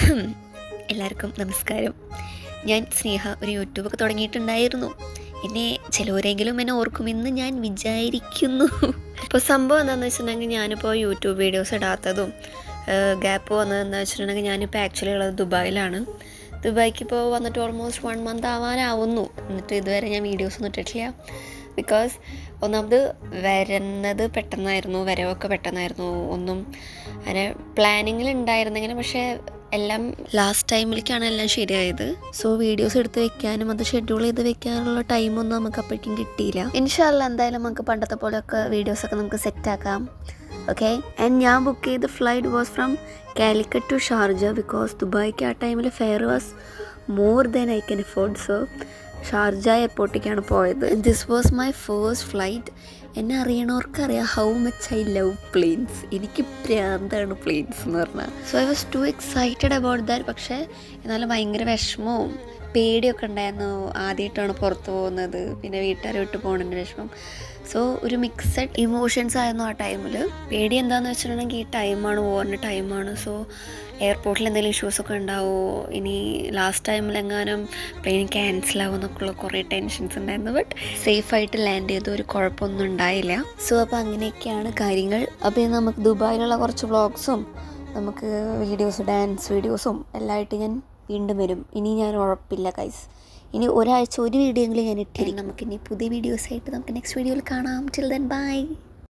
എല്ലാവർക്കും നമസ്കാരം. ഞാൻ സ്നേഹ ഒരു യൂട്യൂബൊക്കെ തുടങ്ങിയിട്ടുണ്ടായിരുന്നു. എന്നെ ചിലവരെങ്കിലും എന്നെ ഓർക്കുമെന്ന് ഞാൻ വിചാരിക്കുന്നു. അപ്പോൾ സംഭവം എന്താണെന്ന് വെച്ചിട്ടുണ്ടെങ്കിൽ ഞാനിപ്പോൾ യൂട്യൂബ് വീഡിയോസ് ഇടാത്തതും ഗ്യാപ്പ് വന്നതെന്ന് വെച്ചിട്ടുണ്ടെങ്കിൽ ഞാനിപ്പോൾ ആക്ച്വലി ഉള്ളത് ദുബായിലാണ്. ദുബായിക്ക് ഇപ്പോൾ വന്നിട്ട് ഓൾമോസ്റ്റ് 1 മന്ത് ആവാനാവുന്നു. എന്നിട്ട് ഇതുവരെ ഞാൻ വീഡിയോസ് ഒന്നും ഇട്ടിട്ടില്ല. ബിക്കോസ് ഒന്നാമത് വരുന്നത് പെട്ടെന്നായിരുന്നു, വരവൊക്കെ പെട്ടെന്നായിരുന്നു. ഒന്നും അങ്ങനെ പ്ലാനിങ്ങിൽ ഉണ്ടായിരുന്നെങ്കിലും പക്ഷേ എല്ലാം ലാസ്റ്റ് ടൈമിലേക്കാണ് എല്ലാം ശരിയായത്. സോ വീഡിയോസ് എടുത്ത് വെക്കാനും അത് ഷെഡ്യൂൾ ചെയ്ത് വെക്കാനുള്ള ടൈമൊന്നും നമുക്ക് അപ്പോഴേക്കും കിട്ടിയില്ല. ഇൻഷാ അല്ലാ എന്തായാലും നമുക്ക് പണ്ടത്തെ പോലെയൊക്കെ വീഡിയോസൊക്കെ നമുക്ക് സെറ്റാക്കാം. ഓക്കെ. ആൻഡ് ഞാൻ ബുക്ക് ചെയ്ത flight was from Calicut to Sharjah because ദുബായിക്ക് ആ ടൈമിൽ fare was more than I can afford. So Sharjah എയർപോർട്ടിലേക്കാണ് പോയത്. This was my first flight. എന്നെ അറിയണവർക്കറിയാം how much I love planes. എനിക്ക് പ്രാന്താണ് പ്ലെയിൻസ് എന്ന് പറഞ്ഞാൽ. So I was too excited about that. പക്ഷേ എന്നാലും ഭയങ്കര വിഷമവും പേടിയൊക്കെ ഉണ്ടായിരുന്നു. ആദ്യമായിട്ടാണ് പുറത്ത് പോകുന്നത്, പിന്നെ വീട്ടുകാരെ വിട്ട് പോകുന്നതിൻ്റെ വിഷമം. സോ ഒരു മിക്സഡ് ഇമോഷൻസ് ആയിരുന്നു ആ ടൈമിൽ. പേടി എന്താണെന്ന് വെച്ചിട്ടുണ്ടെങ്കിൽ ഈ ടൈമാണ്, ഓവറിൻ്റെ ടൈമാണ്. സോ എയർപോർട്ടിൽ എന്തെങ്കിലും ഇഷ്യൂസൊക്കെ ഉണ്ടാവുമോ, ഇനി ലാസ്റ്റ് ടൈമിലെങ്ങാനും പ്ലെയിൻ ക്യാൻസൽ ആവുമെന്നൊക്കെയുള്ള കുറേ ടെൻഷൻസ് ഉണ്ടായിരുന്നു. ബട്ട് സേഫായിട്ട് ലാൻഡ് ചെയ്തു, ഒരു കുഴപ്പമൊന്നും ഉണ്ടായില്ല. സോ അപ്പോൾ അങ്ങനെയൊക്കെയാണ് കാര്യങ്ങൾ. അപ്പോൾ ഇനി നമുക്ക് ദുബായിലുള്ള കുറച്ച് വ്ളോഗ്സും നമുക്ക് വീഡിയോസ്, ഡാൻസ് വീഡിയോസും എല്ലാമായിട്ട് ഞാൻ വീണ്ടും വരും. ഇനി ഞാൻ ഉറപ്പില്ല ഗൈസ്, ഇനി ഒരാഴ്ച ഒരു വീഡിയോ എങ്കിലും ഞാൻ ഇട്ടിരിക്കും. നമുക്കിനി പുതിയ വീഡിയോസായിട്ട് നമുക്ക് നെക്സ്റ്റ് വീഡിയോയിൽ കാണാം. Till then bye.